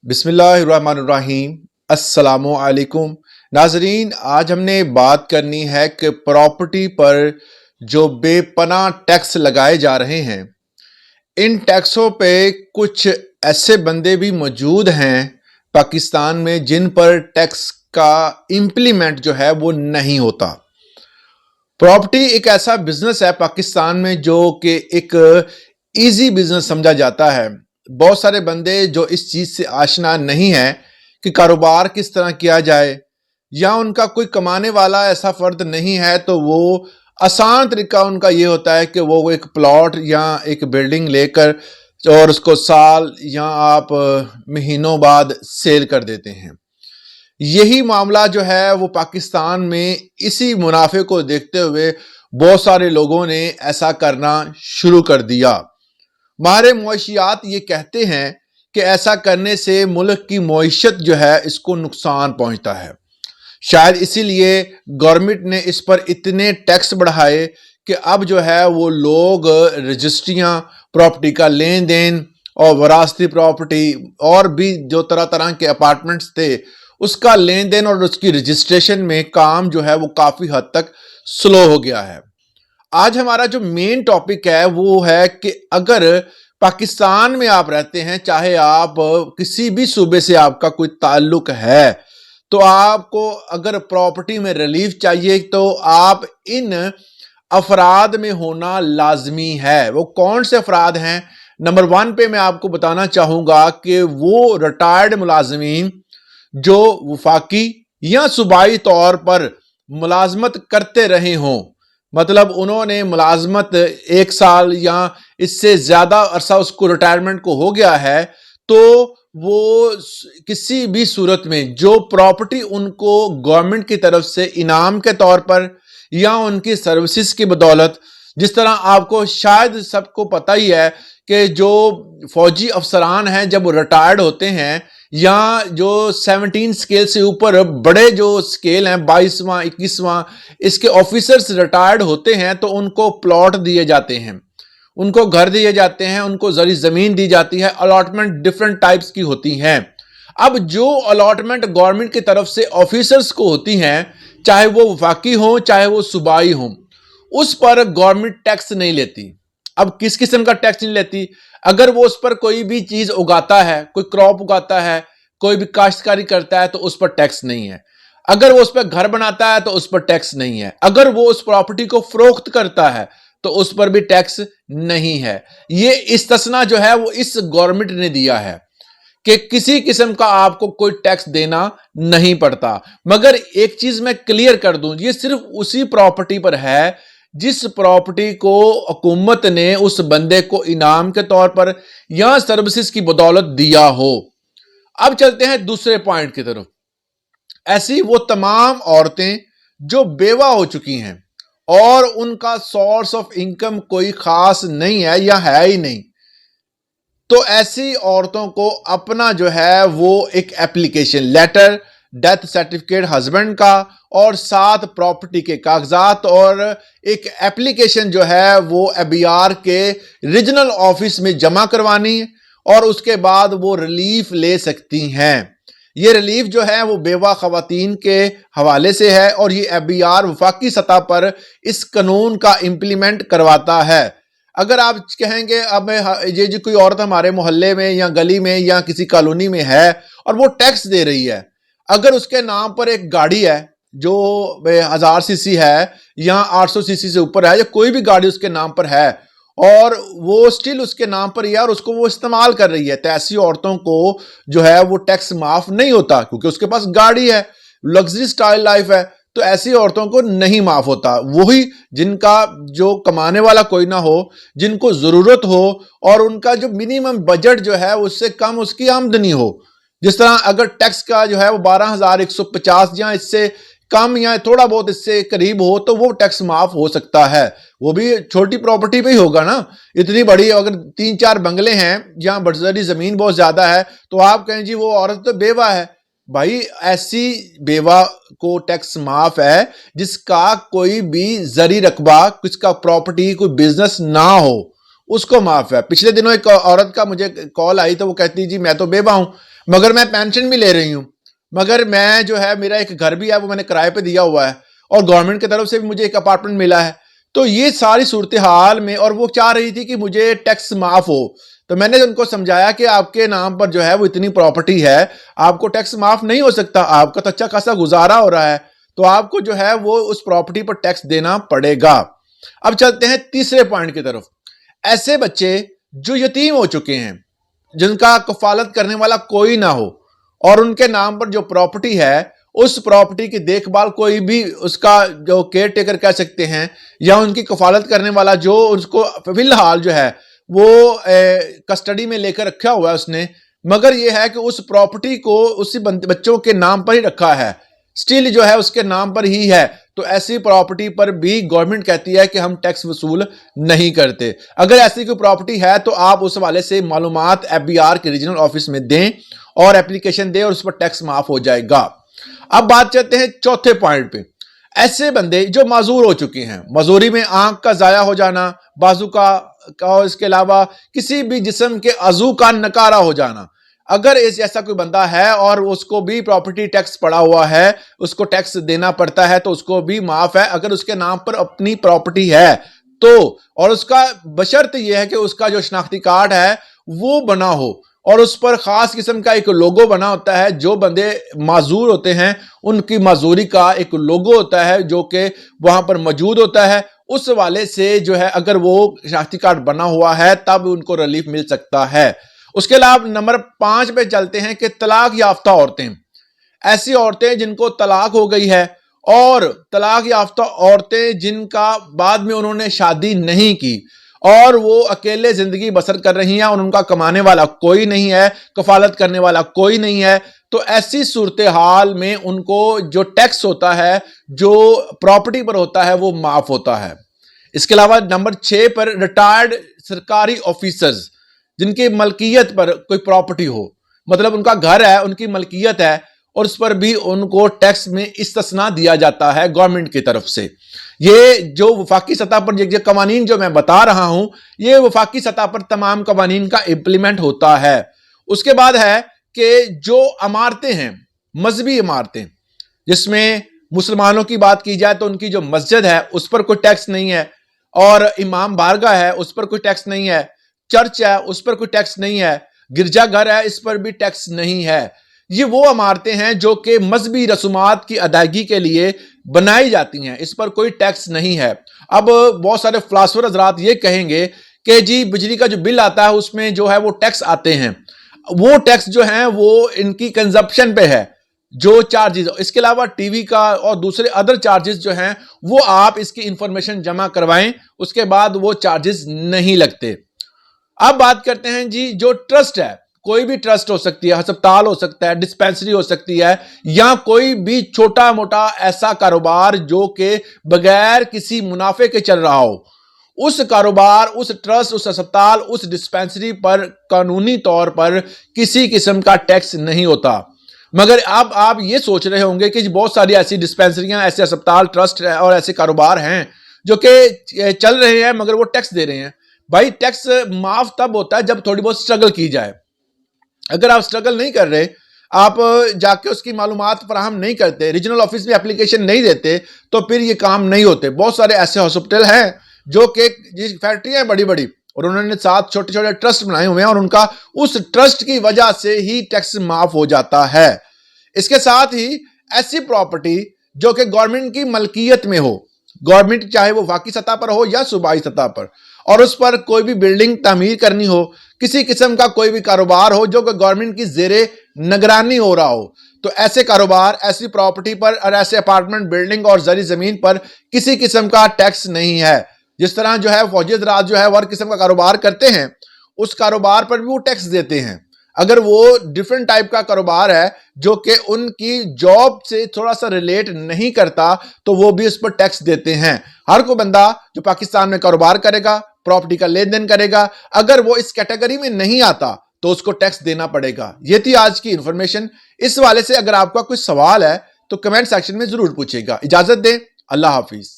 بسم اللہ الرحمن الرحیم۔ السلام علیکم ناظرین، آج ہم نے بات کرنی ہے کہ پراپرٹی پر جو بے پناہ ٹیکس لگائے جا رہے ہیں، ان ٹیکسوں پہ کچھ ایسے بندے بھی موجود ہیں پاکستان میں جن پر ٹیکس کا امپلیمنٹ جو ہے وہ نہیں ہوتا۔ پراپرٹی ایک ایسا بزنس ہے پاکستان میں جو کہ ایک ایزی بزنس سمجھا جاتا ہے۔ بہت سارے بندے جو اس چیز سے آشنا نہیں ہیں کہ کاروبار کس طرح کیا جائے، یا ان کا کوئی کمانے والا ایسا فرد نہیں ہے، تو وہ آسان طریقہ ان کا یہ ہوتا ہے کہ وہ ایک پلاٹ یا ایک بلڈنگ لے کر اور اس کو سال یا آپ مہینوں بعد سیل کر دیتے ہیں۔ یہی معاملہ جو ہے وہ پاکستان میں اسی منافع کو دیکھتے ہوئے بہت سارے لوگوں نے ایسا کرنا شروع کر دیا۔ ماہر معاشیات یہ کہتے ہیں کہ ایسا کرنے سے ملک کی معیشت جو ہے اس کو نقصان پہنچتا ہے۔ شاید اسی لیے گورنمنٹ نے اس پر اتنے ٹیکس بڑھائے کہ اب جو ہے وہ لوگ رجسٹریاں، پراپرٹی کا لین دین اور وراثتی پراپرٹی اور بھی جو طرح طرح کے اپارٹمنٹس تھے، اس کا لین دین اور اس کی رجسٹریشن میں کام جو ہے وہ کافی حد تک سلو ہو گیا ہے۔ آج ہمارا جو مین ٹاپک ہے وہ ہے کہ اگر پاکستان میں آپ رہتے ہیں، چاہے آپ کسی بھی صوبے سے آپ کا کوئی تعلق ہے، تو آپ کو اگر پراپرٹی میں ریلیف چاہیے تو آپ ان افراد میں ہونا لازمی ہے۔ وہ کون سے افراد ہیں؟ نمبر 1 پہ میں آپ کو بتانا چاہوں گا کہ وہ ریٹائرڈ ملازمین جو وفاقی یا صوبائی طور پر ملازمت کرتے رہے ہوں، مطلب انہوں نے ملازمت 1 سال یا اس سے زیادہ عرصہ اس کو ریٹائرمنٹ کو ہو گیا ہے، تو وہ کسی بھی صورت میں جو پراپرٹی ان کو گورنمنٹ کی طرف سے انعام کے طور پر یا ان کی سروسز کی بدولت، جس طرح آپ کو شاید سب کو پتہ ہی ہے کہ جو فوجی افسران ہیں جب وہ ریٹائرڈ ہوتے ہیں، یا جو 17 سکیل سے اوپر بڑے جو سکیل ہیں 22واں 21واں اس کے آفیسرز ریٹائرڈ ہوتے ہیں، تو ان کو پلاٹ دیے جاتے ہیں، ان کو گھر دیے جاتے ہیں، ان کو زرعی زمین دی جاتی ہے۔ الاٹمنٹ ڈیفرنٹ ٹائپس کی ہوتی ہیں۔ اب جو الاٹمنٹ گورنمنٹ کی طرف سے آفیسرز کو ہوتی ہیں، چاہے وہ وفاقی ہوں چاہے وہ صوبائی ہوں، اس پر گورنمنٹ ٹیکس نہیں لیتی۔ اب کس قسم کا ٹیکس نہیں لیتی؟ اگر وہ اس پر کوئی بھی چیز اگاتا ہے، کوئی کراپ اگاتا ہے، کوئی بھی کاشتکاری کرتا ہے، تو اس پر ٹیکس نہیں ہے۔ اگر وہ اس پر گھر بناتا ہے تو اس پر ٹیکس نہیں ہے۔ اگر وہ اس پراپرٹی کو فروخت کرتا ہے تو اس پر بھی ٹیکس نہیں ہے۔ یہ استثناء جو ہے وہ اس گورنمنٹ نے دیا ہے کہ کسی قسم کا آپ کو کوئی ٹیکس دینا نہیں پڑتا۔ مگر ایک چیز میں کلیئر کر دوں، یہ صرف اسی پراپرٹی پر ہے جس پراپرٹی کو حکومت نے اس بندے کو انعام کے طور پر یا سروسز کی بدولت دیا ہو۔ اب چلتے ہیں دوسرے پوائنٹ کی طرف۔ ایسی وہ تمام عورتیں جو بیوہ ہو چکی ہیں اور ان کا سورس آف انکم کوئی خاص نہیں ہے یا ہے ہی نہیں، تو ایسی عورتوں کو اپنا جو ہے وہ ایک application letter, death certificate husband کا، اور ساتھ پراپرٹی کے کاغذات اور ایک ایپلیکیشن جو ہے وہ ABR کے ریجنل آفس میں جمع کروانی ہے، اور اس کے بعد وہ ریلیف لے سکتی ہیں۔ یہ ریلیف جو ہے وہ بیوہ خواتین کے حوالے سے ہے، اور یہ ABR وفاقی سطح پر اس قانون کا امپلیمنٹ کرواتا ہے۔ اگر آپ کہیں گے اب یہ جو کوئی عورت ہمارے محلے میں یا گلی میں یا کسی کالونی میں ہے اور وہ ٹیکس دے رہی ہے، اگر اس کے نام پر ایک گاڑی ہے جو 1000 cc ہے یا 800 cc سے اوپر ہے، یا کوئی بھی گاڑی اس کے نام پر ہے اور وہ سٹل اس کے نام پر ہی ہے اور اس کو وہ استعمال کر رہی ہے، تو ایسی عورتوں کو جو ہے وہ ٹیکس معاف نہیں ہوتا، کیونکہ اس کے پاس گاڑی ہے، لگژری سٹائل لائف ہے، تو ایسی عورتوں کو نہیں معاف ہوتا۔ وہی جن کا جو کمانے والا کوئی نہ ہو، جن کو ضرورت ہو اور ان کا جو منیمم بجٹ جو ہے اس سے کم اس کی آمدنی ہو، جس طرح اگر ٹیکس کا جو ہے وہ 12,150 یا اس سے کم یا تھوڑا بہت اس سے قریب ہو، تو وہ ٹیکس معاف ہو سکتا ہے۔ وہ بھی چھوٹی پراپرٹی پہ ہی ہوگا نا، اتنی بڑی اگر 3-4 بنگلے ہیں جہاں برزری زمین بہت زیادہ ہے، تو آپ کہیں جی وہ عورت تو بیوہ ہے۔ بھائی ایسی بیوہ کو ٹیکس معاف ہے جس کا کوئی بھی زرعی رقبہ، کس کا پراپرٹی کوئی بزنس نہ ہو، اس کو معاف ہے۔ پچھلے دنوں ایک عورت کا مجھے کال آئی تو وہ کہتی جی میں تو بیوہ ہوں، मगर मैं पेंशन भी ले रही हूँ, मगर मैं जो है मेरा एक घर भी है वो मैंने किराए पे दिया हुआ है और गवर्नमेंट की तरफ से भी मुझे एक अपार्टमेंट मिला है। तो ये सारी सूरत हाल में, और वो चाह रही थी कि मुझे टैक्स माफ हो। तो मैंने उनको समझाया कि आपके नाम पर जो है वो इतनी प्रॉपर्टी है, आपको टैक्स माफ नहीं हो सकता, आपका तो अच्छा खासा गुजारा हो रहा है, तो आपको जो है वो उस प्रॉपर्टी पर टैक्स देना पड़ेगा। अब चलते हैं तीसरे पॉइंट की तरफ। ऐसे बच्चे जो यतीम हो चुके हैं, जिनका कफालत करने वाला कोई ना हो, और उनके नाम पर जो प्रॉपर्टी है उस प्रॉपर्टी की देखभाल कोई भी उसका जो केयर टेकर कह सकते हैं या उनकी कफालत करने वाला जो उसको फिलहाल जो है वो कस्टडी में लेकर रखा हुआ है उसने, मगर ये है कि उस प्रॉपर्टी को उसी बच्चों के नाम पर ही रखा है, स्टिल जो है उसके नाम पर ही है, तो ऐसी प्रॉपर्टी पर भी गवर्नमेंट कहती है कि हम टैक्स वसूल नहीं करते। अगर ऐसी कोई प्रॉपर्टी है तो आप उस वाले से मालूमात FBR के रीजनल ऑफिस में दें और एप्लीकेशन दें और उस पर टैक्स माफ हो जाएगा। अब बात करते हैं चौथे पॉइंट पे। ऐसे बंदे जो माजूर हो चुके हैं, मजूरी में आंख का जाया हो जाना, बाजू का और इसके अलावा किसी भी जिस्म के अजू का नकारा हो जाना, अगर ऐसा कोई बंदा है और उसको भी प्रॉपर्टी टैक्स पड़ा हुआ है, उसको टैक्स देना पड़ता है, तो उसको भी माफ है अगर उसके नाम पर अपनी प्रॉपर्टी है तो, और उसका बशर्त यह है कि उसका जो शनाख्ती कार्ड है वो बना हो और उस पर खास किस्म का एक लोगो बना होता है। जो बंदे माजूर होते हैं उनकी माजूरी का एक लोगो होता है जो कि वहां पर मौजूद होता है, उस वाले से जो है अगर वो शनाख्ती कार्ड बना हुआ है तब उनको रिलीफ मिल सकता है। उसके अलावा नंबर 5 पे चलते हैं कि तलाक याफ्ता औरतें। ऐसी औरतें जिनको तलाक हो गई है और तलाक याफ्ता औरतें जिनका बाद में उन्होंने शादी नहीं की और वो अकेले जिंदगी बसर कर रही हैं और उनका कमाने वाला कोई नहीं है, कफालत करने वाला कोई नहीं है, तो ऐसी सूरत हाल में उनको जो टैक्स होता है जो प्रॉपर्टी पर होता है वो माफ होता है। इसके अलावा नंबर 6 पर रिटायर्ड सरकारी ऑफिसर्स जिनकी मलकियत पर कोई प्रॉपर्टी हो, मतलब उनका घर है, उनकी मलकियत है और उस पर भी उनको टैक्स में इस्तिस्ना दिया जाता है गवर्नमेंट की तरफ से। ये जो वफाकी सतह पर ये कवानीन जो मैं बता रहा हूं, ये वफाकी सतह पर तमाम कवानीन का इंप्लीमेंट होता है। उसके बाद है कि जो इमारतें हैं, मजहबी इमारतें, जिसमें मुसलमानों की बात की जाए तो उनकी जो मस्जिद है उस पर कोई टैक्स नहीं है, और इमाम बारगाह है उस पर कोई टैक्स नहीं है, चर्च है उस पर कोई टैक्स नहीं है, गिरजाघर है इस पर भी टैक्स नहीं है। ये वो इमारतें हैं जो कि मजहबी रसूमात की अदायगी के लिए बनाई जाती हैं, इस पर कोई टैक्स नहीं है। अब बहुत सारे फिलासफर हजरात ये कहेंगे कि जी बिजली का जो बिल आता है उसमें जो है वो टैक्स आते हैं, वो टैक्स जो है वो इनकी कंजप्शन पे है, जो चार्जेस, इसके अलावा टीवी का और दूसरे अदर चार्जेस जो हैं वो आप इसकी इंफॉर्मेशन जमा करवाएं, उसके बाद वो चार्जेस नहीं लगते। अब बात करते हैं जी जो ट्रस्ट है, कोई भी ट्रस्ट हो सकती है, अस्पताल हो सकता है, डिस्पेंसरी हो सकती है, या कोई भी छोटा मोटा ऐसा कारोबार जो कि बगैर किसी मुनाफे के चल रहा हो, उस कारोबार, उस ट्रस्ट, उस अस्पताल, उस डिस्पेंसरी पर कानूनी तौर पर किसी किस्म का टैक्स नहीं होता। मगर अब आप ये सोच रहे होंगे कि बहुत सारी ऐसी डिस्पेंसरियां, ऐसे अस्पताल, ट्रस्ट और ऐसे कारोबार हैं जो कि चल रहे हैं मगर वो टैक्स दे रहे हैं। भाई टैक्स माफ तब होता है जब थोड़ी बहुत स्ट्रगल की जाए। अगर आप स्ट्रगल नहीं कर रहे, आप जाके उसकी मालूमात फराहम नहीं करते, रीजनल ऑफिस में एप्लीकेशन नहीं देते, तो फिर ये काम नहीं होते। बहुत सारे ऐसे हॉस्पिटल हैं जो कि फैक्ट्रियां बड़ी बड़ी और उन्होंने साथ छोटे छोटे ट्रस्ट बनाए हुए हैं और उनका उस ट्रस्ट की वजह से ही टैक्स माफ हो जाता है। इसके साथ ही ऐसी प्रॉपर्टी जो कि गवर्नमेंट की मलकियत में हो, गवर्नमेंट चाहे वो वफाकी सतह पर हो या सूबाई सतह पर, और उस पर कोई भी बिल्डिंग तामीर करनी हो, किसी किस्म का कोई भी कारोबार हो जो कि गवर्नमेंट की जेरे निगरानी हो रहा हो, तो ऐसे कारोबार, ऐसी प्रॉपर्टी पर और ऐसे अपार्टमेंट, बिल्डिंग और जरी जमीन पर किसी किस्म का टैक्स नहीं है। जिस तरह जो है फौजी हज़रात जो है वो हर किस्म का कारोबार करते हैं, उस कारोबार पर भी वो टैक्स देते हैं। अगर वो डिफरेंट टाइप का कारोबार है जो कि उनकी जॉब से थोड़ा सा रिलेट नहीं करता, तो वो भी उस पर टैक्स देते हैं। हर कोई बंदा जो पाकिस्तान में कारोबार करेगा, प्रॉपर्टी का लेन देन करेगा, अगर वो इस कैटेगरी में नहीं आता तो उसको टैक्स देना पड़ेगा। ये थी आज की इंफॉर्मेशन। इस वाले से अगर आपका कोई सवाल है तो कमेंट सेक्शन में जरूर पूछेगा। इजाजत दें, अल्लाह हाफिज।